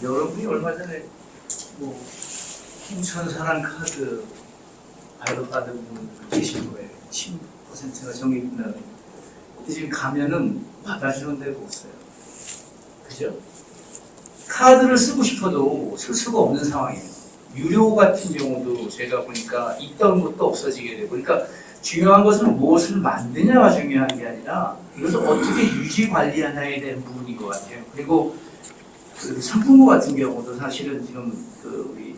여러분이 얼마 전에 뭐 홍천사랑 카드 발급받은 분 계신 거예요. 10%가 적립된다는. 근데 지금 가면은 받아주는 데가 없어요. 그죠? 카드를 쓰고 싶어도 쓸 수가 없는 상황이에요. 유료 같은 경우도 제가 보니까 있던 것도 없어지게 되고, 그러니까 중요한 것은 무엇을 만드냐가 중요한 게 아니라 이것을 어떻게 유지 관리하냐에 대한 부분인 것 같아요. 그리고 그 상품부 같은 경우도 사실은 지금 우리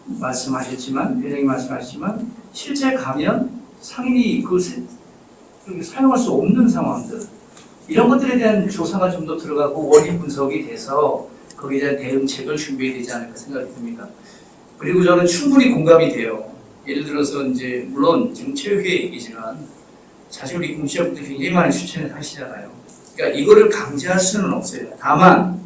말씀하셨지만, 회장님 말씀하셨지만, 실제 가면 상인이 그것을 사용할 수 없는 상황들, 이런 것들에 대한 조사가 좀 더 들어가고 원인 분석이 돼서 거기에 대한 대응책을 준비해야 되지 않을까 생각이 듭니다. 그리고 저는 충분히 공감이 돼요. 예를 들어서 이제 물론 지금 체육회 얘기지만 사실 우리 공시업분들이 굉장히 많이 추천을 하시잖아요. 그러니까 이거를 강제할 수는 없어요. 다만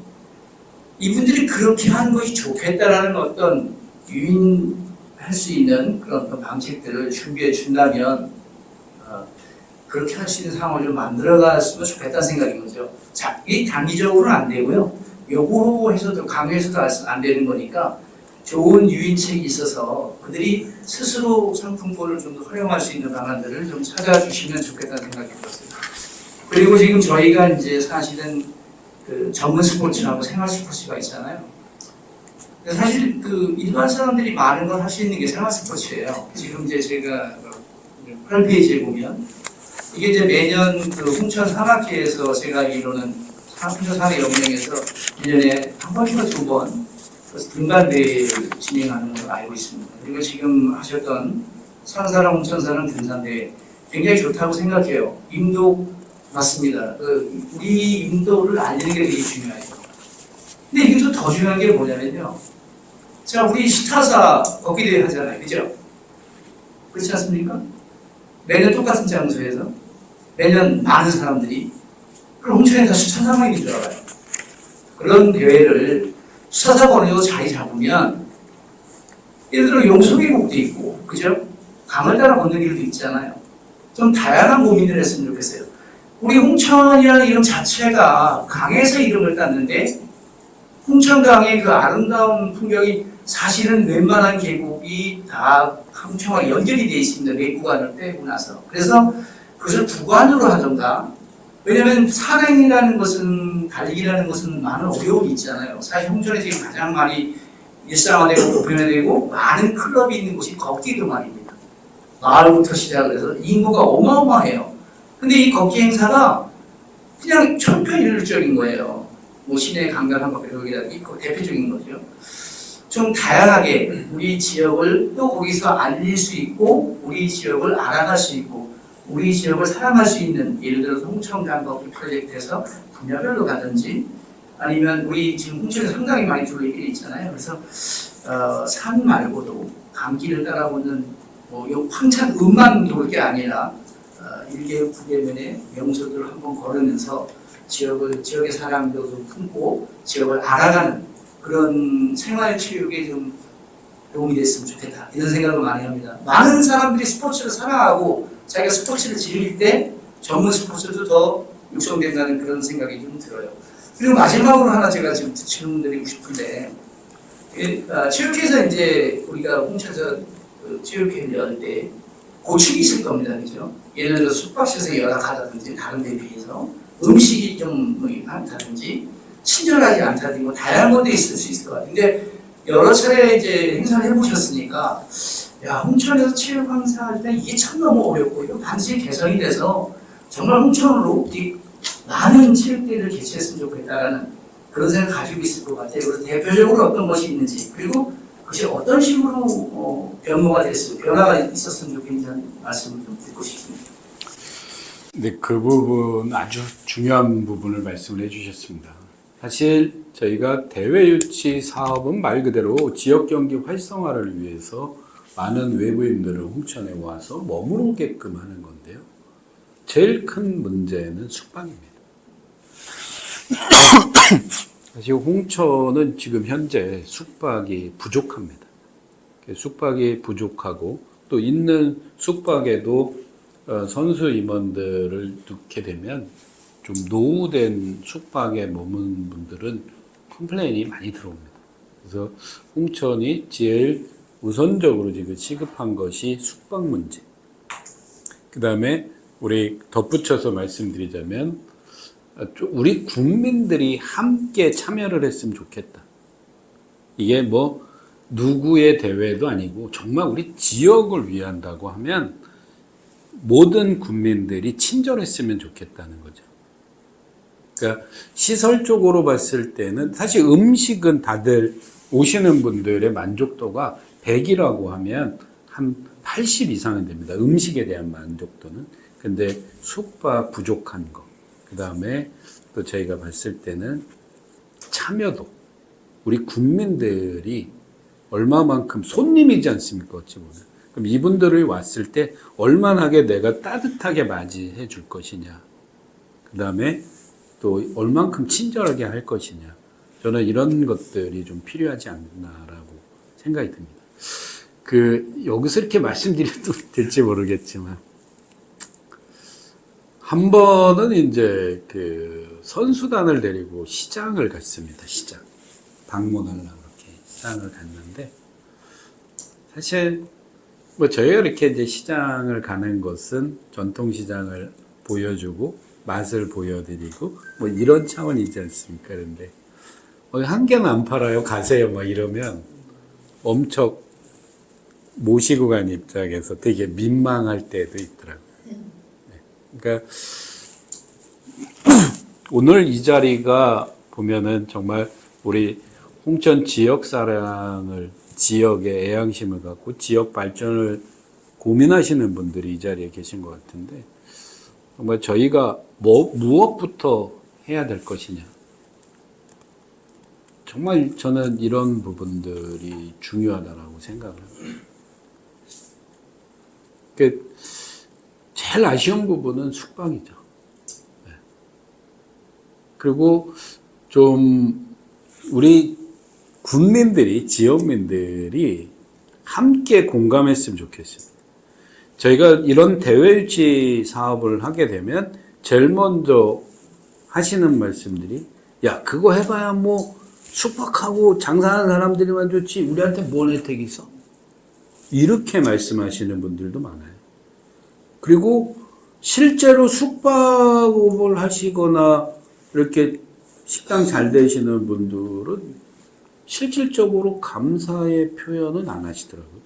이분들이 그렇게 하는 것이 좋겠다라는 어떤 유인할 수 있는 그런 어떤 방책들을 준비해 준다면 그렇게 할 수 있는 상황을 좀 만들어갔으면 좋겠다는 생각인 거죠. 자, 이 단기적으로는 안 되고요. 요거 해서도 강요해서도 안 되는 거니까 좋은 유인책이 있어서 그들이 스스로 상품권을 좀 더 활용할 수 있는 방안들을 좀 찾아주시면 좋겠다는 생각이 들었습니다. 그리고 지금 저희가 이제 사실은 그 전문 스포츠하고 생활 스포츠가 있잖아요. 사실 그 일반 사람들이 많은 걸 할 수 있는 게 생활 스포츠예요. 지금 이제 제가 8페이지에 보면 이게 이제 매년 그 홍천 산악회에서 제가 알기로는 홍천 산악연맹에서 1년에 한 번이나 두 번 등반대회를 진행하는 걸로 알고 있습니다. 그리고 지금 하셨던 산사랑 홍천사랑 등산대회 굉장히 좋다고 생각해요. 인도 맞습니다. 우리 인도를 알리는 게 되게 중요해요. 근데 이게 또 더 중요한 게 뭐냐면요. 자, 우리 스타사 걷기 대회 하잖아요. 그죠? 그렇지 않습니까? 매년 똑같은 장소에서 매년 많은 사람들이 그럼 홍천에 다 수천사만이 들어가요. 그런 대회를 수사사가 어느 정도 자리 잡으면 예를 들어 용서계곡도 있고 그죠? 강을 따라 걷는 길도 있잖아요. 좀 다양한 고민을 했으면 좋겠어요. 우리 홍천이라는 이름 자체가 강에서 이름을 땄는데 홍천강의 그 아름다운 풍경이 사실은 웬만한 계곡이 다 홍천과 연결이 되어 있습니다. 네 구간을 빼고 나서. 그래서 그것을 구간으로 하던가. 왜냐하면 산행이라는 것은, 달리기라는 것은 많은 어려움이 있잖아요. 사실 홍천에 지금 가장 많이 일상화되고 보편화되고 많은 클럽이 있는 곳이 걷기도 말입니다. 마을부터 시작을 해서 인구가 어마어마해요. 근데 이 걷기 행사가 그냥 천편일률적인 거예요. 뭐 시내 강변 한 바퀴 돌기라든지 대표적인 거죠. 좀 다양하게 우리 지역을 또 거기서 알릴 수 있고 우리 지역을 알아갈 수 있고 우리 지역을 사랑할 수 있는 예를 들어서 홍천강 걷기 프로젝트에서 분야별로 가든지 아니면 우리 지금 홍천에 상당히 많이 둘러있는 길이 있잖아요. 그래서 산 말고도 강길을 따라오는 뭐 황천 음만 돌 게 아니라 일개 구계면의 명소들을 한번 걸으면서 지역의 사람들도 품고 지역을 알아가는 그런 생활체육에 좀 도움이 됐으면 좋겠다 이런 생각을 많이 합니다. 많은 사람들이 스포츠를 사랑하고 자기가 스포츠를 즐길 때 전문 스포츠도 더 육성된다는 그런 생각이 좀 들어요. 그리고 마지막으로 하나 제가 지금 질문드리고 싶은데 체육회에서 이제 우리가 홍천에서 체육회를 열 때 고충이 있을 겁니다. 그죠? 예를 들어 숙박시에서 열악하다든지 다른 데 비해서 음식이 좀 많다든지 친절하지 않다든지 뭐 다양한 것도 있을 수 있을 것 같아요. 근데 여러 차례 이제 행사를 해보셨으니까 야 홍천에서 체육 행사할 때 이게 참 너무 어렵고 이거 반드시 개선이 돼서 정말 홍천으로 많은 체육대회를 개최했으면 좋겠다라는 그런 생각 가지고 있을 것 같아요. 그래서 대표적으로 어떤 것이 있는지 그리고 그것이 어떤 식으로 변화가 있었으면 좋겠다는 말씀을 좀 듣고 싶습니다. 네, 그 부분 아주 중요한 부분을 말씀을 해주셨습니다. 사실 저희가 대회 유치 사업은 말 그대로 지역 경기 활성화를 위해서 많은 외부인들을 홍천에 와서 머무르게끔 하는 건데요. 제일 큰 문제는 숙박입니다. 사실 홍천은 지금 현재 숙박이 부족합니다. 숙박이 부족하고 또 있는 숙박에도 선수 임원들을 넣게 되면 좀 노후된 숙박에 머문 분들은 컴플레인이 많이 들어옵니다. 그래서 홍천이 제일 우선적으로 지금 시급한 것이 숙박 문제. 그 다음에 우리 덧붙여서 말씀드리자면 우리 국민들이 함께 참여를 했으면 좋겠다. 이게 뭐 누구의 대회도 아니고 정말 우리 지역을 위한다고 하면 모든 국민들이 친절했으면 좋겠다는 거죠. 그러니까 시설적으로 봤을 때는 사실 음식은 다들 오시는 분들의 만족도가 100이라고 하면 한 80 이상은 됩니다. 음식에 대한 만족도는. 근데 숙박 부족한 거. 그 다음에 또 저희가 봤을 때는 참여도. 우리 국민들이 얼마만큼 손님이지 않습니까? 어찌 보면. 그럼 이분들이 왔을 때 얼마나게 내가 따뜻하게 맞이해 줄 것이냐. 그 다음에 또 얼만큼 친절하게 할 것이냐. 저는 이런 것들이 좀 필요하지 않나라고 생각이 듭니다. 여기서 이렇게 말씀드려도 될지 모르겠지만, 한 번은 이제 선수단을 데리고 시장을 갔습니다. 시장. 방문하려고 이렇게 시장을 갔는데, 사실 뭐 저희가 이렇게 이제 시장을 가는 것은 전통시장을 보여주고 맛을 보여드리고 뭐 이런 차원이지 않습니까? 그런데 한 개는 안 팔아요. 가세요. 막 이러면 엄청 모시고 간 입장에서 되게 민망할 때도 있더라고요. 그러니까 오늘 이 자리가 보면은 정말 우리 홍천 지역 사랑을, 지역의 애양심을 갖고 지역 발전을 고민하시는 분들이 이 자리에 계신 것 같은데, 정말 저희가 무엇부터 해야 될 것이냐. 정말 저는 이런 부분들이 중요하다고 생각을 합니다. 제일 아쉬운 부분은 숙박이죠. 네. 그리고 좀 우리 국민들이, 지역민들이 함께 공감했으면 좋겠습니다. 저희가 이런 대외 유치 사업을 하게 되면 제일 먼저 하시는 말씀들이, 야, 그거 해봐야 뭐 숙박하고 장사하는 사람들이만 좋지 우리한테 뭔 혜택이 있어? 이렇게 말씀하시는 분들도 많아요. 그리고 실제로 숙박업을 하시거나 이렇게 식당 잘 되시는 분들은 실질적으로 감사의 표현은 안 하시더라고요.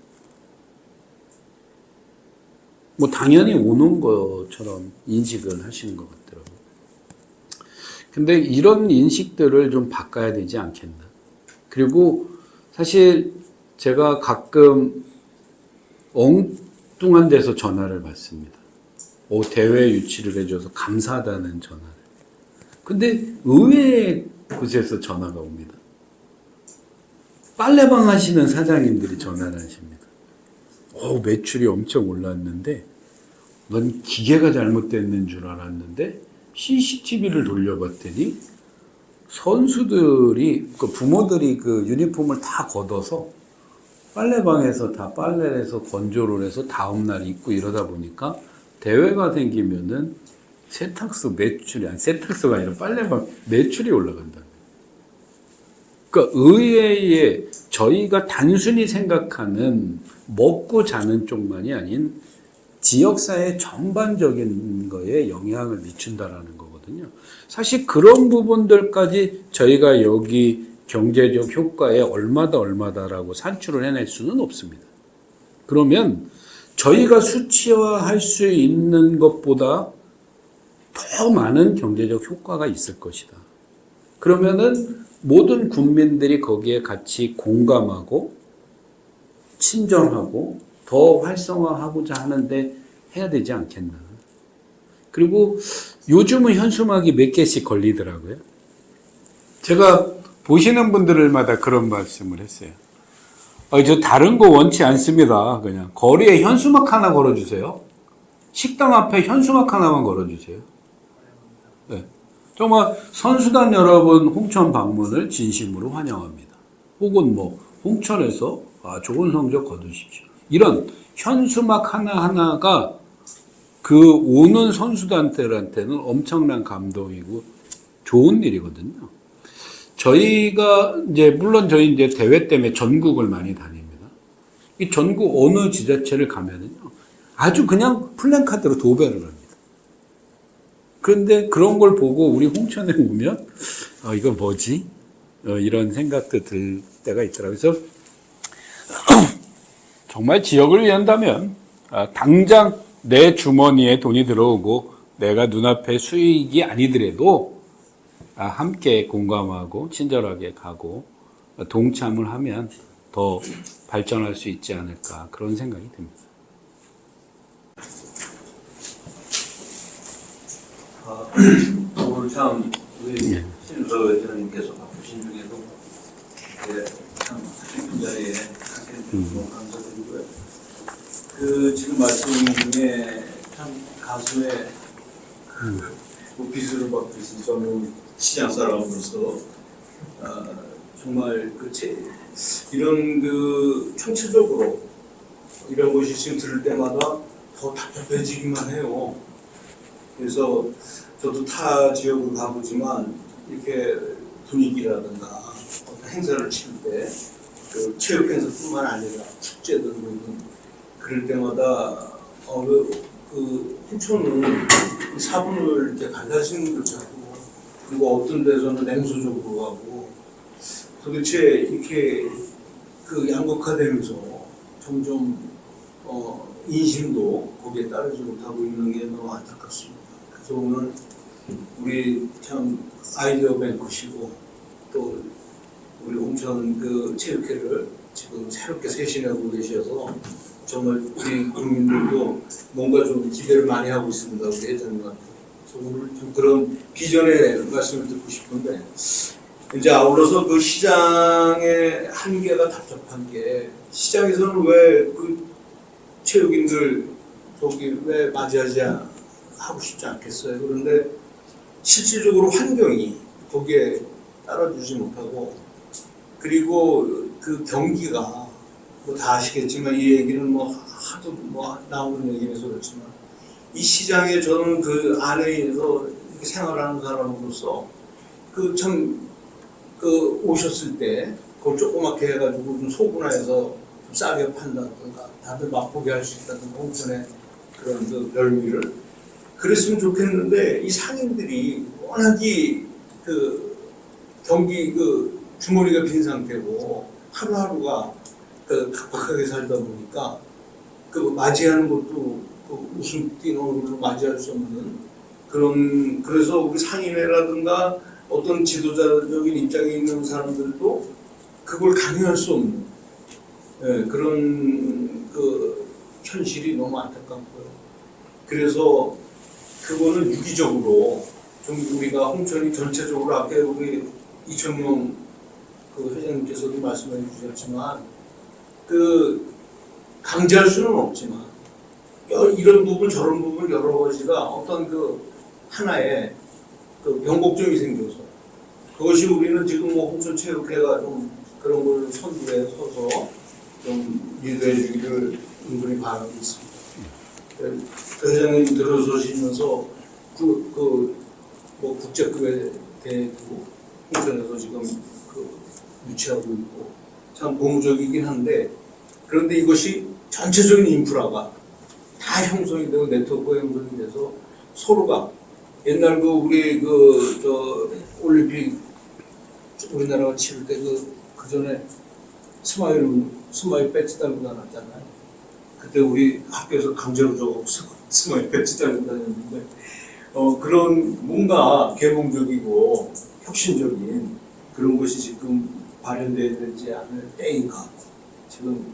뭐 당연히 오는 것처럼 인식을 하시는 것 같더라고요. 근데 이런 인식들을 좀 바꿔야 되지 않겠나. 그리고 사실 제가 가끔 엉뚱한 데서 전화를 받습니다. 대회 유치를 해줘서 감사하다는 전화를. 근데 의외의 곳에서 전화가 옵니다. 빨래방 하시는 사장님들이 전화를 하십니다. 매출이 엄청 올랐는데 넌 기계가 잘못됐는 줄 알았는데 CCTV를 돌려봤더니 선수들이, 부모들이 유니폼을 다 걷어서 빨래방에서 다 빨래를 해서 건조를 해서 다음날 입고 이러다 보니까 대회가 생기면은 세탁소가 아니라 빨래방 매출이 올라간다. 그러니까 의외의 저희가 단순히 생각하는 먹고 자는 쪽만이 아닌 지역사회 전반적인 거에 영향을 미친다라는 거거든요. 사실 그런 부분들까지 저희가 여기 경제적 효과에 얼마다라고 산출을 해낼 수는 없습니다. 그러면 저희가 수치화할 수 있는 것보다 더 많은 경제적 효과가 있을 것이다. 그러면은 모든 국민들이 거기에 같이 공감하고 친절하고 더 활성화하고자 하는데 해야 되지 않겠나. 그리고 요즘은 현수막이 몇 개씩 걸리더라고요. 제가 보시는 분들마다 그런 말씀을 했어요. 저 다른 거 원치 않습니다. 그냥 거리에 현수막 하나 걸어주세요. 식당 앞에 현수막 하나만 걸어주세요. 네. 정말 선수단 여러분 홍천 방문을 진심으로 환영합니다. 혹은 홍천에서 좋은 성적 거두십시오. 이런 현수막 하나하나가 오는 선수단들한테는 엄청난 감동이고 좋은 일이거든요. 저희가 이제 물론 저희 이제 대회 때문에 전국을 많이 다닙니다. 이 전국 어느 지자체를 가면은요, 아주 그냥 플랜카드로 도배를 합니다. 그런데 그런 걸 보고 우리 홍천에 오면 이거 뭐지? 이런 생각도 들 때가 있더라고요. 그래서 정말 지역을 위한다면 당장 내 주머니에 돈이 들어오고 내가 눈앞에 수익이 아니더라도 함께 공감하고 친절하게 가고 동참을 하면 더 발전할 수 있지 않을까 그런 생각이 듭니다. 오늘 참 우리 신우서 회장님께서 바쁘신 중에도 참 그 자리에 함께 너무 감사드리고요. 그 지금 말씀 중에 참 가수의 그 빚을 받듯이 저는 시장 사람으로서 정말 이런 그 총체적으로 이런 것이 지금 들을 때마다 더 답답해지기만 해요. 그래서 저도 타 지역을 가보지만 이렇게 분위기라든가 어떤 행사를 칠 때 그 체육 행사뿐만 아니라 축제든 뭐든 그럴 때마다 그 홍천은 사분을 이렇게 갈라지는 걸 자고 그리고 어떤 데서는 냉소적으로 하고 도대체 이렇게 그 양극화되면서 점점 인심도 거기에 따르지 못하고 있는 게 너무 안타깝습니다. 그래서 오늘 우리 참 아이디어 뱅크시고 또 우리 홍천 그 체육회를 지금 새롭게 쇄신하고 계셔서 정말 우리 국민들도 뭔가 좀 기대를 많이 하고 있습니다. 우리 회장님한테. 그래서 오늘 좀 그런 비전의 말씀을 듣고 싶은데 이제 아울러서 그 시장의 한계가 답답한 게 시장에서는 왜 그 체육인들 거기 왜 맞이하지 하고 싶지 않겠어요. 그런데 실질적으로 환경이 거기에 따라주지 못하고 그리고 그 경기가 뭐 다 아시겠지만 이 얘기는 뭐 하도 뭐 나오는 얘기라서 그렇지만 이 시장에 저는 그 안에서 이렇게 생활하는 사람으로서 그 참 그 오셨을 때 그걸 조그맣게 해가지고 좀 소분화해서 좀 싸게 판다든가 다들 맛보게 할 수 있다든가 홍천의 그런 그 별미를 그랬으면 좋겠는데 이 상인들이 워낙이 그 경기 그 주머니가 빈 상태고 하루하루가 그 각박하게 살다 보니까 그 맞이하는 것도 그 웃음 띄는 얼굴로 맞이할 수 없는 그런 그래서 우리 상인회라든가 어떤 지도자적인 입장에 있는 사람들도 그걸 강요할 수 없는 그런 그 현실이 너무 안타깝고요. 그래서 그거는 유기적으로 좀 우리가 홍천이 전체적으로 아까 우리 이청용 그 회장님께서도 말씀해 주셨지만 그 강제할 수는 없지만 이런 부분 저런 부분 여러 가지가 어떤 그 하나의 그 변곡점이 생겨서 그것이 우리는 지금 뭐 홍천체육회가 좀 그런 걸 선두에 서서 좀 리드해 주기를 은근히 바라고 있습니다. 그 회장님 들어서시면서 뭐 국제급의 대회도 홍천에서 지금 그 유치하고 있고 참 고무적이긴 한데 그런데 이것이 전체적인 인프라가 다 형성이 되고 네트워크가 형성이 돼서 서로가 옛날 그 우리 그 저 올림픽 우리나라가 치를 때 그 전에 스마일 배지 달고 다녔잖아요. 그때 우리 학교에서 강제로 저거 스마일 배지 달고 다녔는데 그런 뭔가 개몽적이고 혁신적인 그런 것이 지금 발현되어야 되지 않을 때인가 지금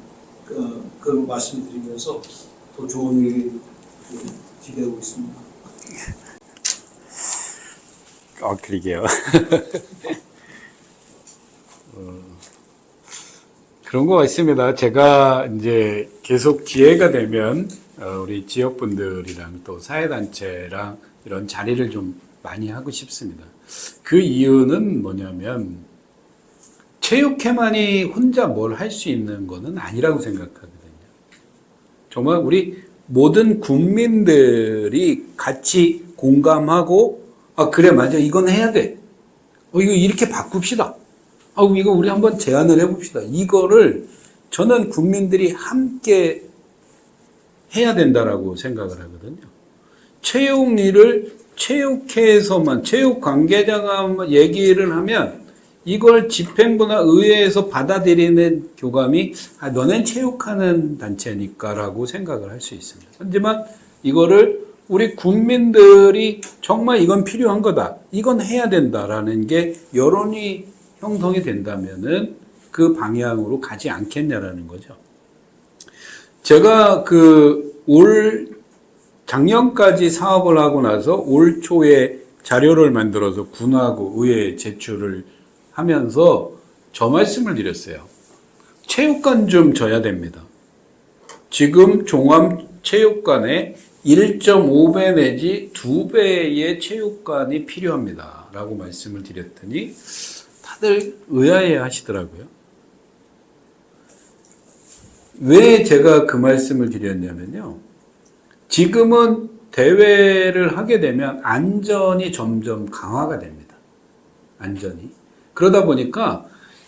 그 말씀드리면서 더 좋은 일이 기대하고 있습니다. 그러게요. 그런 거 있습니다. 제가 이제 계속 기회가 되면 우리 지역분들이랑 또 사회단체랑 이런 자리를 좀 많이 하고 싶습니다. 그 이유는 뭐냐면 체육회만이 혼자 뭘 할 수 있는 거는 아니라고 생각하거든요. 정말 우리 모든 국민들이 같이 공감하고 그래 맞아 이건 해야 돼. 이거 이렇게 바꿉시다. 이거 우리 한번 제안을 해봅시다. 이거를 저는 국민들이 함께 해야 된다라고 생각을 하거든요. 체육리를 체육회에서만, 체육 관계자가 얘기를 하면 이걸 집행부나 의회에서 받아들이는 교감이 너넨 체육하는 단체니까 라고 생각을 할 수 있습니다. 하지만 이거를 우리 국민들이 정말 이건 필요한 거다, 이건 해야 된다라는 게 여론이 형성이 된다면은 그 방향으로 가지 않겠냐라는 거죠. 제가 작년까지 사업을 하고 나서 올 초에 자료를 만들어서 군하고 의회에 제출을 하면서 저 말씀을 드렸어요. 체육관 좀 져야 됩니다. 지금 종합체육관에 1.5배 내지 2배의 체육관이 필요합니다. 라고 말씀을 드렸더니 다들 의아해 하시더라고요. 왜 제가 그 말씀을 드렸냐면요. 지금은 대회를 하게 되면 안전이 점점 강화가 됩니다. 안전이. 그러다 보니까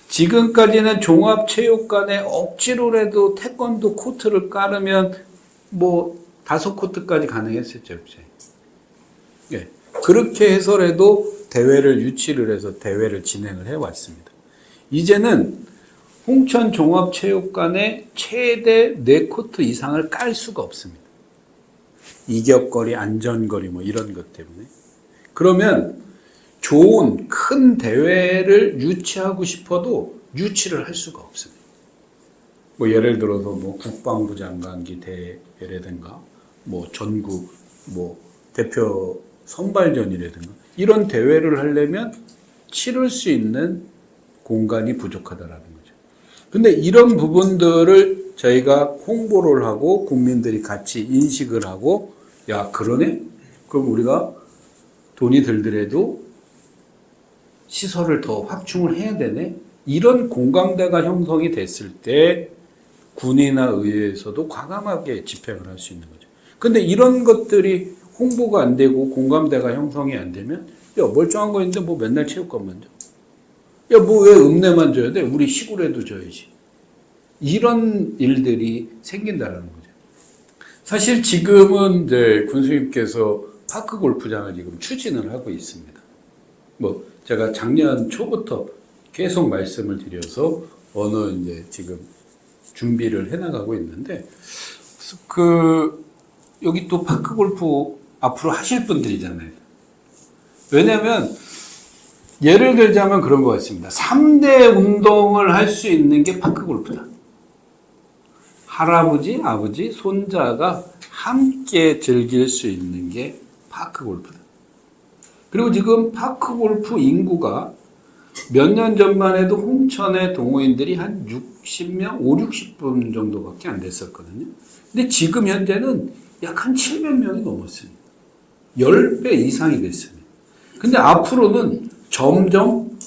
지금까지는 종합체육관에 억지로라도 태권도 코트를 깔으면 5코트까지 가능했었죠. 예. 그렇게 해서라도 대회를 유치를 해서 대회를 진행을 해왔습니다. 이제는 홍천 종합체육관에 최대 4코트 이상을 깔 수가 없습니다. 이격거리, 안전거리 이런 것 때문에. 그러면 좋은 큰 대회를 유치하고 싶어도 유치를 할 수가 없습니다. 예를 들어서 국방부 장관기 대회라든가 전국 대표 선발전이라든가 이런 대회를 하려면 치를 수 있는 공간이 부족하다라는 거죠. 근데 이런 부분들을 저희가 홍보를 하고 국민들이 같이 인식을 하고, 야, 그러네? 그럼 우리가 돈이 들더라도 시설을 더 확충을 해야 되네? 이런 공감대가 형성이 됐을 때 군이나 의회에서도 과감하게 집행을 할 수 있는 거죠. 근데 이런 것들이 홍보가 안 되고 공감대가 형성이 안 되면, 야, 멀쩡한 거 있는데 맨날 체육관만 줘? 야, 왜 읍내만 줘야 돼? 우리 시골에도 줘야지. 이런 일들이 생긴다는 거죠. 사실 지금은 이제 군수님께서 파크 골프장을 지금 추진을 하고 있습니다. 제가 작년 초부터 계속 말씀을 드려서 이제 지금 준비를 해나가고 있는데, 여기 또 파크 골프 앞으로 하실 분들이잖아요. 왜냐면, 예를 들자면 그런 것 같습니다. 3대 운동을 할 수 있는 게 파크 골프다. 할아버지, 아버지, 손자가 함께 즐길 수 있는 게 파크 골프다. 그리고 지금 파크 골프 인구가 몇 년 전만 해도 홍천의 동호인들이 한 60명, 60분 정도밖에 안 됐었거든요. 근데 지금 현재는 약 한 700명이 넘었습니다. 10배 이상이 됐습니다. 근데 앞으로는 점점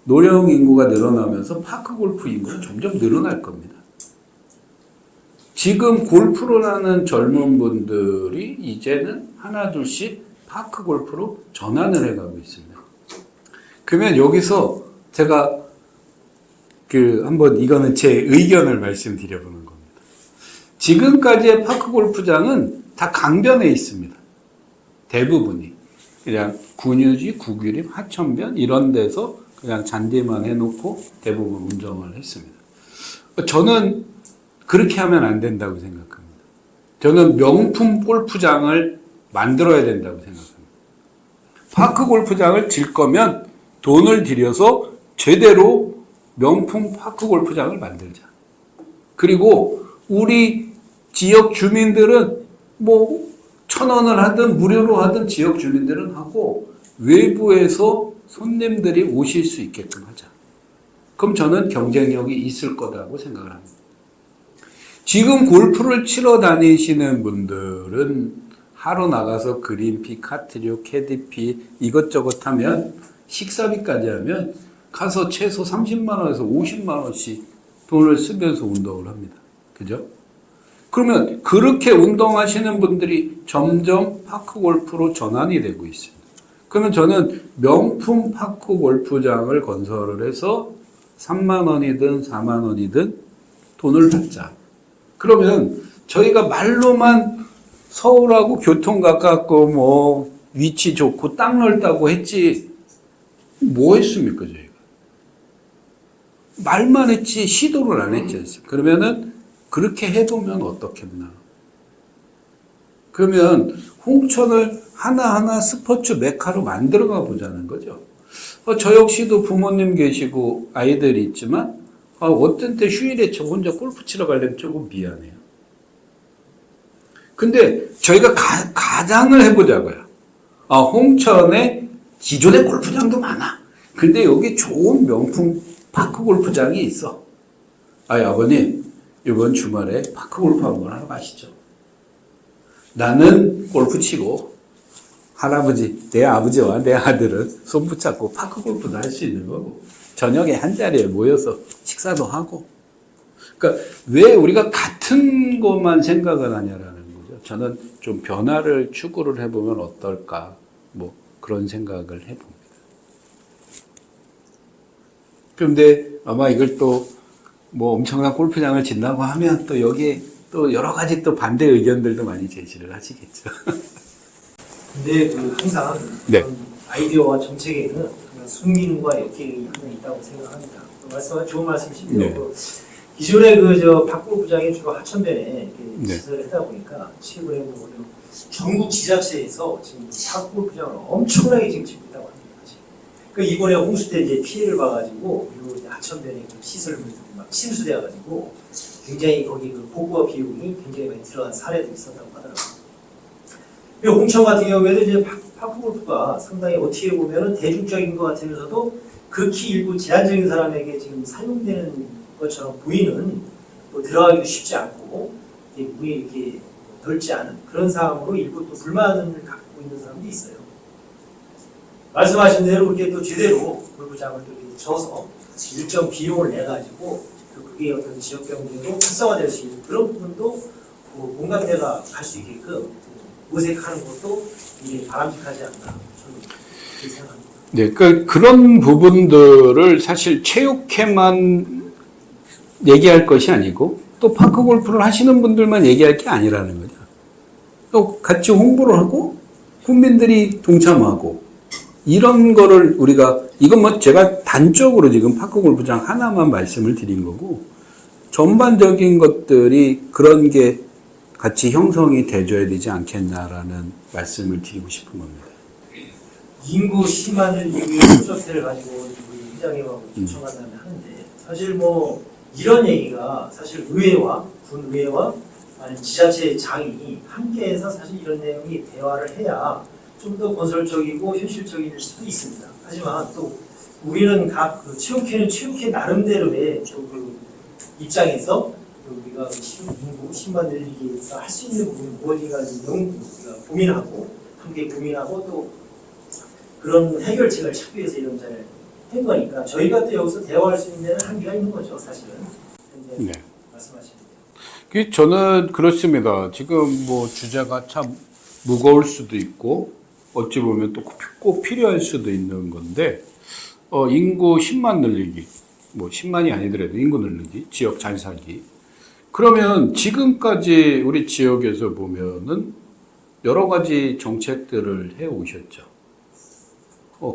노령 인구가 늘어나면서 파크 골프 인구는 점점 늘어날 겁니다. 지금 골프를 하는 젊은 분들이 이제는 하나 둘씩 파크 골프로 전환을 해가고 있습니다. 그러면 여기서 제가 한번 이거는 제 의견을 말씀드려보는 겁니다. 지금까지의 파크 골프장은 다 강변에 있습니다. 대부분이. 그냥 군유지, 구규림, 하천변 이런 데서 그냥 잔디만 해놓고 대부분 운정을 했습니다. 저는 그렇게 하면 안 된다고 생각합니다. 저는 명품 골프장을 만들어야 된다고 생각합니다. 파크 골프장을 질 거면 돈을 들여서 제대로 명품 파크 골프장을 만들자. 그리고 우리 지역 주민들은 1,000원을 하든 무료로 하든 지역 주민들은 하고 외부에서 손님들이 오실 수 있게끔 하자. 그럼 저는 경쟁력이 있을 거라고 생각을 합니다. 지금 골프를 치러 다니시는 분들은 하루 나가서 그린피, 카트류, 캐디피 이것저것 하면 식사비까지 하면 가서 최소 30만 원에서 50만 원씩 돈을 쓰면서 운동을 합니다. 그죠? 그러면 그렇게 운동하시는 분들이 점점 파크 골프로 전환이 되고 있습니다. 그러면 저는 명품 파크 골프장을 건설을 해서 3만 원이든 4만 원이든 돈을 받자. 그러면 저희가 말로만 서울하고 교통 가깝고 뭐 위치 좋고 땅 넓다고 했지 뭐 했습니까 저희가? 말만 했지 시도를 안 했지 않습니까? 그러면은 그렇게 해보면 어떻겠나? 그러면 홍천을 하나하나 스포츠 메카로 만들어가 보자는 거죠. 저 역시도 부모님 계시고 아이들이 있지만 어떤 때 휴일에 저 혼자 골프 치러 가려면 조금 미안해요. 근데 저희가 가장을 해보자고요. 홍천에 기존의 골프장도 많아. 근데 여기 좋은 명품 파크 골프장이 있어. 아버님, 이번 주말에 파크 골프 한번 하러 가시죠. 나는 골프 치고 할아버지, 내 아버지와 내 아들은 손 붙잡고 파크 골프도 할 수 있는 거고 저녁에 한 자리에 모여서 식사도 하고. 그러니까 왜 우리가 같은 것만 생각을 하냐라는 거죠. 저는 좀 변화를 추구를 해보면 어떨까 뭐 그런 생각을 해봅니다. 그런데 아마 이걸 또 뭐 엄청난 골프장을 짓는다고 하면 또 여기에 또 여러 가지 또 반대 의견들도 많이 제시를 하시겠죠. 근데 항상 네. 아이디어와 정책에는 순기능과 역기능이 하나 있다고 생각합니다. 좋은 말씀이신데요. 네. 기존에 박골프장이 주로 하천변에 네. 시설을 하다 보니까 최근에 전국 지자체에서 지금 박골프장을 엄청나게 지금 짓고 있다고 합니다. 그러니까 이번에 홍수 때 이제 피해를 봐가지고 하천변에 시설을 막 침수돼가지고 굉장히 거기 보고와 비용이 굉장히 많이 들어간 사례도 있었다고 하더라고요. 홍천 같은 경우에도 이제 파크 골프가 상당히 어떻게 보면은 대중적인 것 같으면서도 극히 일부 제한적인 사람에게 지금 사용되는 것처럼 보이는 들어가기도 쉽지 않고 문이 이렇게 넓지 않은 그런 상황으로 일부 또 불만을 갖고 있는 사람도 있어요. 말씀하신 대로 그렇게 또 제대로 골프장을 또 이렇게 져서 일정 비용을 내 가지고 그게 어떤 지역 경제로 활성화될 수 있는 그런 부분도 공감대가 갈 수 있게끔 모색하는 것도 이게 바람직하지 않나 저는 그렇게 생각합니다. 네, 그런 부분들을 사실 체육회만 얘기할 것이 아니고 또 파크 골프를 하시는 분들만 얘기할 게 아니라는 거죠. 또 같이 홍보를 하고 국민들이 동참하고 이런 거를 우리가 이건 뭐 제가 단적으로 지금 파크 골프장 하나만 말씀을 드린 거고 전반적인 것들이 그런 게 같이 형성이 돼줘야 되지 않겠나라는 말씀을 드리고 싶은 겁니다. 인구 10만을 이후에 프로젝트를 가지고 우리 회장님하고 요청한다면 하는데 사실 뭐 이런 얘기가 사실 의회와 군의회와 아니면 지자체 장이 함께해서 사실 이런 내용이 대화를 해야 좀 더 건설적이고 현실적일 수도 있습니다. 하지만 또 우리는 각 체육회는 체육회 나름대로의 또 입장에서 우리가 인구 10만 늘리기 위해서 할 수 있는 부분이 무엇인가 우리가 고민하고 함께 고민하고 또 그런 해결책을 찾기 위해서 이런 자리를 한 거니까 저희가 또 여기서 대화할 수 있는 데는 한계가 있는 거죠, 사실은. 네. 말씀하시는. 저는 그렇습니다. 지금 뭐 주제가 참 무거울 수도 있고 어찌 보면 또 꼭 필요할 수도 있는 건데 인구 10만 늘리기, 뭐 10만이 아니더라도 인구 늘리기, 지역 잘 살기. 그러면 지금까지 우리 지역에서 보면은 여러 가지 정책들을 해 오셨죠.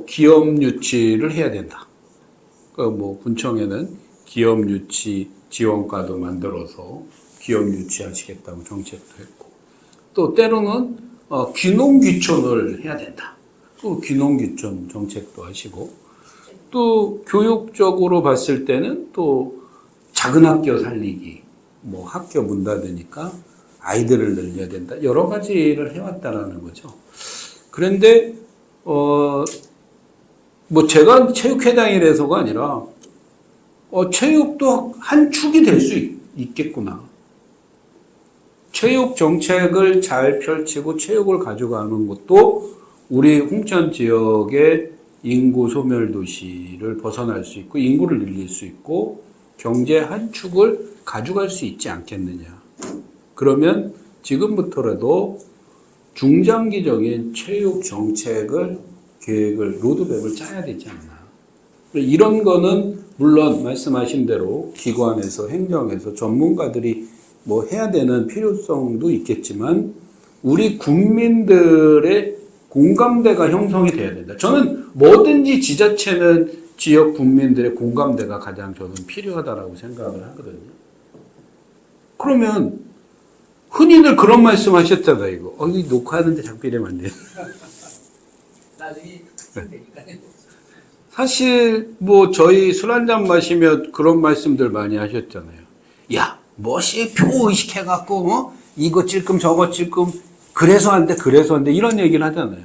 기업 유치를 해야 된다. 뭐 군청에는 기업 유치 지원과도 만들어서 기업 유치하시겠다고 정책도 했고, 또 때로는 귀농귀촌을 해야 된다. 또 귀농귀촌 정책도 하시고, 또 교육적으로 봤을 때는 또 작은 학교 살리기, 뭐 학교 문 닫으니까 아이들을 늘려야 된다. 여러 가지를 해왔다라는 거죠. 그런데 뭐 제가 체육회장이라서가 아니라 체육도 한 축이 될 수 있겠구나. 체육 정책을 잘 펼치고 체육을 가져가는 것도 우리 홍천 지역의 인구 소멸 도시를 벗어날 수 있고 인구를 늘릴 수 있고 경제 한 축을 가져갈 수 있지 않겠느냐. 그러면 지금부터라도 중장기적인 체육 정책을 계획을 로드맵을 짜야 되지 않나. 이런 거는 물론 말씀하신 대로 기관에서 행정에서 전문가들이 뭐 해야 되는 필요성도 있겠지만 우리 국민들의 공감대가 형성이 돼야 된다. 저는 뭐든지 지자체는 지역 국민들의 공감대가 가장 저는 필요하다라고 생각을 하거든요. 그러면 흔히들 그런 말씀 하셨잖아요. 이거. 이 녹화하는데 자꾸 이러면 안 돼요. 나중에 되니까. 사실 뭐 저희 술 한잔 마시면 그런 말씀들 많이 하셨잖아요. 야, 뭐시 표 의식해갖고 이거 찔끔 저거 찔끔 그래서 안 돼 이런 얘기를 하잖아요.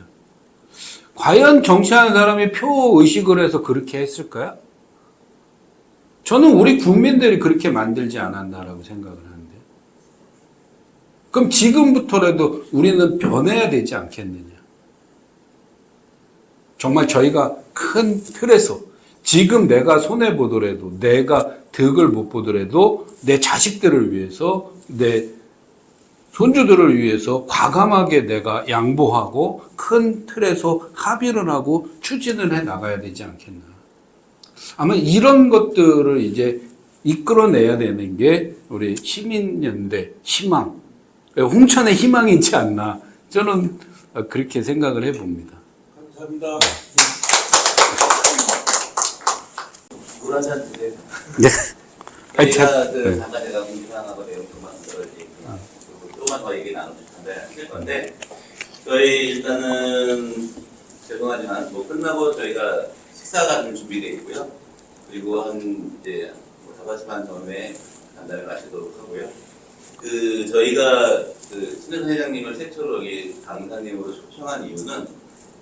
과연 정치하는 사람이 표 의식을 해서 그렇게 했을까요? 저는 우리 국민들이 그렇게 만들지 않았나라고 생각을 하는데. 그럼 지금부터라도 우리는 변해야 되지 않겠느냐. 정말 저희가 큰 틀에서 지금 내가 손해보더라도 내가 득을 못 보더라도 내 자식들을 위해서 내 손주들을 위해서 과감하게 내가 양보하고 큰 틀에서 합의를 하고 추진을 해 나가야 되지 않겠나. 아마 이런 것들을 이제 이끌어내야 되는 게 우리 시민연대 희망, 홍천의 희망이지 않나. 저는 그렇게 생각을 해봅니다. 감사합니다. 물 한 잔 드세요. 네. 저희가 그 네. 잠깐 제가 공지사항하고 내용 좀만 들어주겠구나. 그리고 조금만 더 얘기 나누면 할 건데 저희 일단은 죄송하지만 뭐 끝나고 저희가 식사가 좀 준비되어 있고요. 그리고 한 이제 5시반 전에 간단히 마시도록 하고요. 그 저희가 그 신현선 회장님을 최초로 여기 강사님으로 초청한 이유는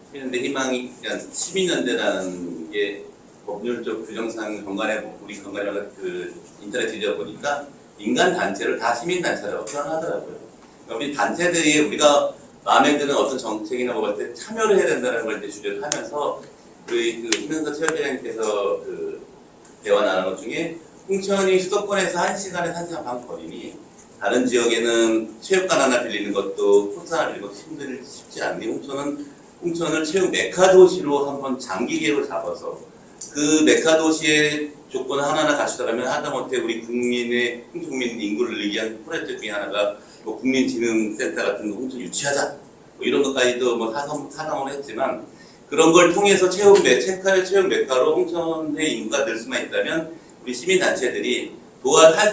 시민연대 희망이 그냥 시민연대라는 게 법률적 규정상 우리 건강에 그 인터넷 뒤져보니까 인간 단체를 다 시민 단체라고 표현하더라고요. 우리 단체들이 우리가 마음에 드는 어떤 정책이나 뭐 할 때 참여를 해야 된다는 걸 이제 주제를 하면서 우리 그 신현선 최회장님께서 그 대화 나눈 것 중에 홍천이 수도권에서 1시간에서 1시간 반 거리니 다른 지역에는 체육관 하나 빌리는 것도 코스 하나 빌리는 것도 쉽지 않니 홍천을 체육 메카 도시로 한번 장기 계획을 잡아서 그 메카 도시의 조건 하나하나 갖추다가면 하다못해 우리 홍천 국민 인구를 늘리기 위한 프로젝트 중에 하나가 뭐 국민지능센터 같은 거 홍천 유치하자 뭐 이런 것까지도 뭐 사상으로 했지만 그런 걸 통해서 체육 메카로 홍천의 인구가 늘 수만 있다면 우리 시민단체들이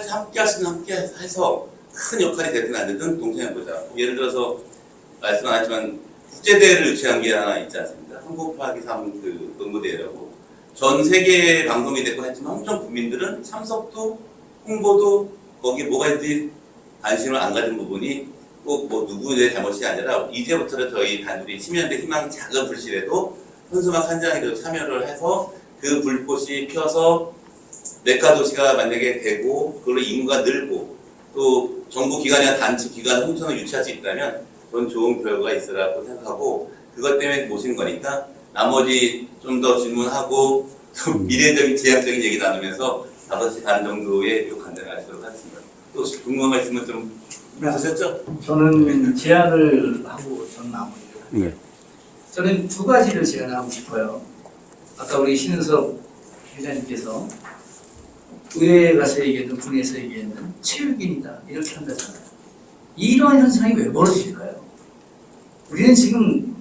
함께 할 수는 함께 해서 큰 역할이 되든 안 되든 동참해보자. 예를 들어서 말씀 안 하지만 국제대회를 유치한 게 하나 있지 않습니까? 한국파기 3 그 농구대회라고. 전 세계에 방송이 됐고 했지만 홍천 국민들은 참석도 홍보도 거기에 뭐가 있는지 관심을 안 가진 부분이 꼭 뭐 누구의 잘못이 아니라 이제부터는 저희 단둘이 시민연대 희망 작은 불씨라도 현수막 한 장이라도 참여를 해서 그 불꽃이 펴서 메카 도시가 만약에 되고 그걸로 인구가 늘고 또 정부 기관이나 단체 기관 홍천을 유치할 수 있다면 그건 좋은 결과가 있으라고 생각하고 그것 때문에 모신 거니까 나머지 좀 더 질문하고 좀 미래적인 지향적인 얘기 나누면서 5시 반 정도에 요 간단히 하시도록 하겠습니다. 또 혹시 궁금한 거 있으면 좀 하셨죠? 저는 제안을 하고 저는 마무리를 합니다. 네. 저는 두 가지를 제안하고 싶어요. 아까 우리 신은섭 회장님께서 의회에 가서 얘기했던 군에서 얘기했는 체육인이다 이렇게 한다잖아요. 이러한 현상이 왜 벌어질까요? 우리는 지금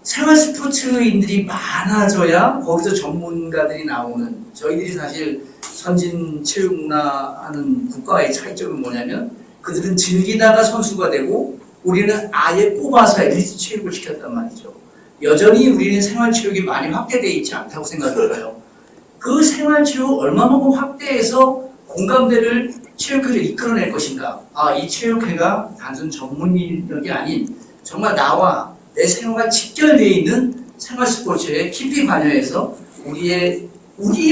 생활 스포츠인들이 많아져야 거기서 전문가들이 나오는 저희들이 사실 선진 체육 문화 하는 국가의 차이점은 뭐냐면 그들은 즐기다가 선수가 되고 우리는 아예 뽑아서 엘리트 체육을 시켰단 말이죠. 여전히 우리는 생활체육이 많이 확대되어 있지 않다고 생각해요. 그 생활체육 얼마만큼 확대해서 공감대를 체육회를 이끌어낼 것인가. 이 체육회가 단순 전문인력이 아닌 정말 나와 내 생활과 직결되어 있는 생활 스포츠에 깊이 관여해서 우리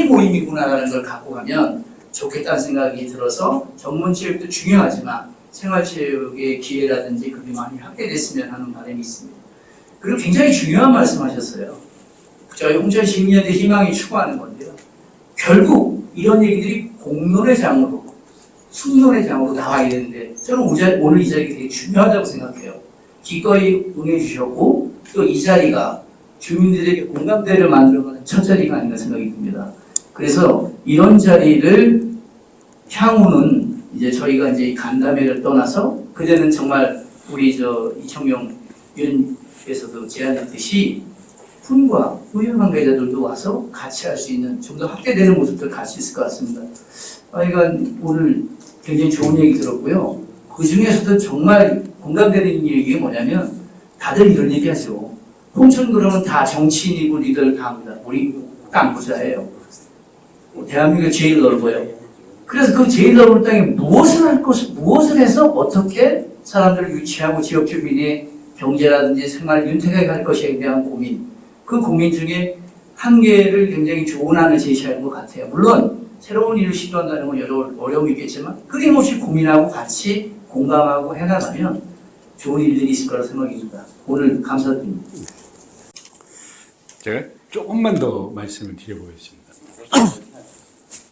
모임이구나라는 걸 갖고 가면 좋겠다는 생각이 들어서 전문 체육도 중요하지만 생활 체육의 기회라든지 그게 많이 확대됐으면 하는 바람이 있습니다. 그리고 굉장히 중요한 말씀하셨어요. 저희 홍천 시민연대 희망이 추구하는 건데요. 결국 이런 얘기들이 공론의 장으로 숙론의 장으로 나와야 되는데 저는 오늘 이 자리가 되게 중요하다고 생각해요. 기꺼이 응해주셨고 또 이 자리가 주민들에게 공감대를 만들어가는 첫 자리가 아닌가 생각이 듭니다. 그래서 이런 자리를 향후는 이제 저희가 이제 간담회를 떠나서 그제는 정말 우리 이청용 위원께서도 제안했듯이 군과 의회 관계자들도 와서 같이 할 수 있는 좀 더 확대되는 모습들 갈 수 있을 것 같습니다. 이건 오늘 굉장히 좋은 얘기 들었고요. 그 중에서도 정말 공감되는 얘기가 뭐냐면 다들 이런 얘기 하죠. 홍천 그러면 다 정치인이고 리더를 다 합니다. 우리 깡부자예요. 대한민국 제일 넓어요. 그래서 그 제일 넓은 땅에 무엇을 해서 어떻게 사람들을 유치하고 지역 주민의 경제라든지 생활 윤택하게 할 것에 대한 고민, 그 고민 중에 한 개를 굉장히 좋은 안을 제시하는 것 같아요. 물론 새로운 일을 시도한다는 건 여러 어려움이 있겠지만 끊임없이 고민하고 같이 공감하고 해나가면 좋은 일들이 있을 거라 생각입니다. 오늘 감사드립니다. 제가 조금만 더 말씀을 드려보겠습니다.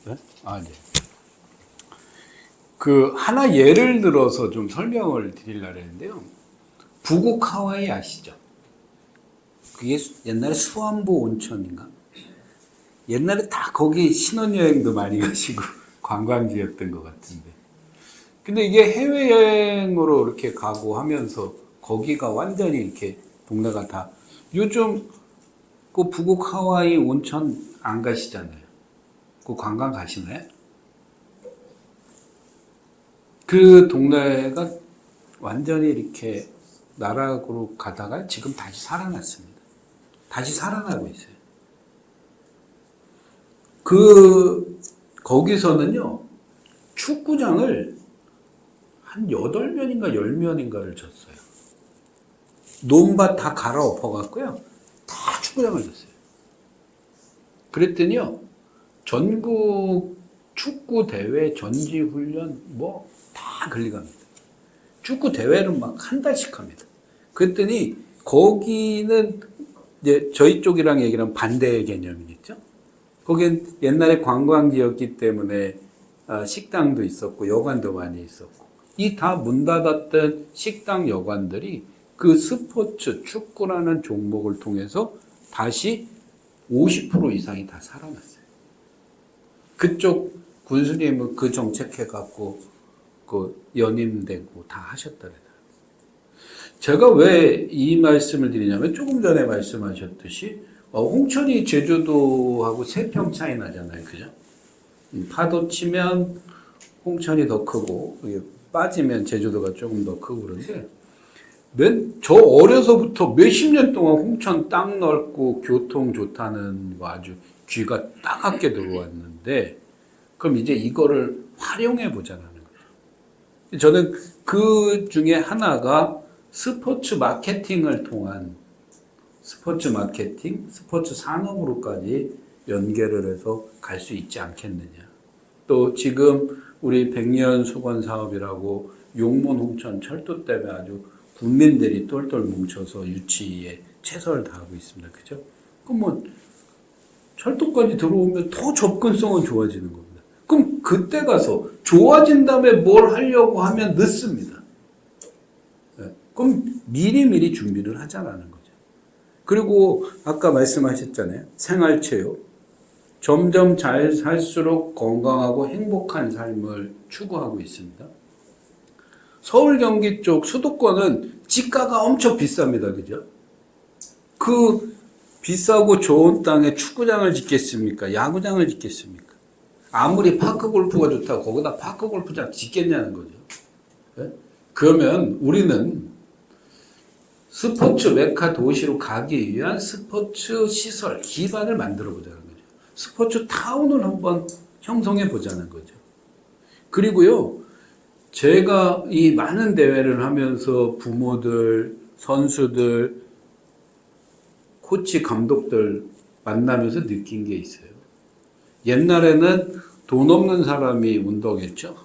네? 네. 하나 예를 들어서 좀 설명을 드리려고 했는데요. 부곡 하와이 아시죠? 그게 옛날에 수안보 온천인가? 옛날에 다 거기 신혼여행도 많이 가시고 관광지였던 것 같은데. 근데 이게 해외여행으로 이렇게 가고 하면서 거기가 완전히 이렇게 동네가 다 요즘 그 부곡 하와이 온천 안 가시잖아요. 그 관광 가시나요? 그 동네가 완전히 이렇게 나락으로 가다가 지금 다시 살아났습니다. 다시 살아나고 있어요. 거기서는요, 축구장을 한 8면인가 10면인가를 졌어요. 논밭 다 갈아엎어갖고요, 다 축구장을 졌어요. 그랬더니요, 전국 축구 대회 전지훈련 다 걸리갑니다. 축구 대회는 막 한 달씩 합니다. 그랬더니 거기는 이제 저희 쪽이랑 얘기랑 반대의 개념이겠죠. 거긴 옛날에 관광지였기 때문에 식당도 있었고 여관도 많이 있었고 이 다 문 닫았던 식당 여관들이 그 스포츠 축구라는 종목을 통해서 다시 50% 이상이 다 살아났어요. 그쪽 군수님은 그 정책해갖고 그 연임되고 다 하셨더래요. 제가 왜 이 말씀을 드리냐면 조금 전에 말씀하셨듯이 홍천이 제주도하고 3평 차이 나잖아요. 그죠? 파도 치면 홍천이 더 크고 빠지면 제주도가 조금 더 크고 그런데 저 어려서부터 몇십 년 동안 홍천 땅 넓고 교통 좋다는 거 아주 귀가 따갑게 들어왔는데 그럼 이제 이거를 활용해 보자는 거예요. 저는 그 중에 하나가 스포츠 마케팅을 통한 스포츠 마케팅, 스포츠 산업으로까지 연계를 해서 갈 수 있지 않겠느냐. 또 지금 우리 백년 수건 사업이라고 용문 홍천 철도 때문에 아주 국민들이 똘똘 뭉쳐서 유치에 최선을 다하고 있습니다. 그죠? 그럼 철도까지 들어오면 더 접근성은 좋아지는 겁니다. 그럼 그때 가서 좋아진 다음에 뭘 하려고 하면 늦습니다. 그럼 미리미리 준비를 하자라는 거죠. 그리고 아까 말씀하셨잖아요. 생활체육. 점점 잘 살수록 건강하고 행복한 삶을 추구하고 있습니다. 서울 경기 쪽 수도권은 집가가 엄청 비쌉니다. 그죠? 그 비싸고 좋은 땅에 축구장을 짓겠습니까? 야구장을 짓겠습니까? 아무리 파크 골프가 좋다고 거기다 파크 골프장 짓겠냐는 거죠. 네? 그러면 우리는 스포츠 메카 도시로 가기 위한 스포츠 시설, 기반을 만들어 보자는 거죠. 스포츠 타운을 한번 형성해 보자는 거죠. 그리고요, 제가 이 많은 대회를 하면서 부모들, 선수들, 코치, 감독들 만나면서 느낀 게 있어요. 옛날에는 돈 없는 사람이 운동했죠.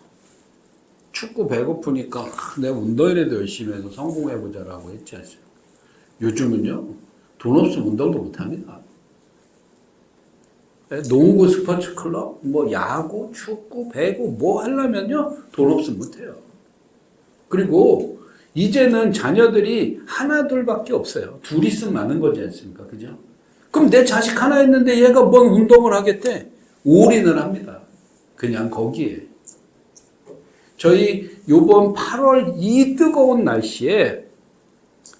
축구 배고프니까 내가 운동이라도 열심히 해서 성공해보자라고 했지 않습니까? 요즘은요, 돈 없으면 운동도 못합니다. 농구 스포츠 클럽, 야구, 축구, 배구 하려면요, 돈 없으면 못해요. 그리고 이제는 자녀들이 하나 둘밖에 없어요. 둘 있으면 많은 거지 않습니까? 그죠? 그럼 내 자식 하나 있는데 얘가 뭔 운동을 하겠대? 올인을 합니다. 그냥 거기에. 저희 요번 8월 이 뜨거운 날씨에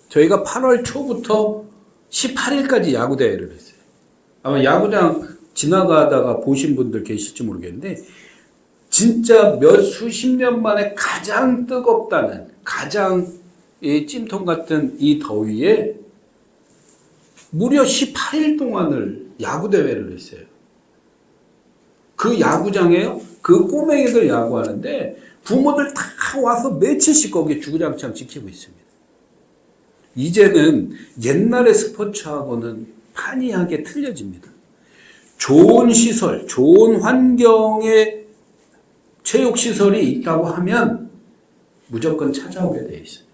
저희가 8월 초부터 18일까지 야구 대회를 했어요. 아마 야구장 지나가다가 보신 분들 계실지 모르겠는데 진짜 수십 년 만에 가장 뜨겁다는, 가장 찜통 같은 이 더위에 무려 18일 동안을 야구 대회를 했어요. 그 야구장에요, 그 꼬맹이들 야구하는데 부모들 다 와서 며칠씩 거기에 주구장창 지키고 있습니다. 이제는 옛날의 스포츠하고는 판이하게 틀려집니다. 좋은 시설, 좋은 환경의 체육시설이 있다고 하면 무조건 찾아오게 돼 있습니다.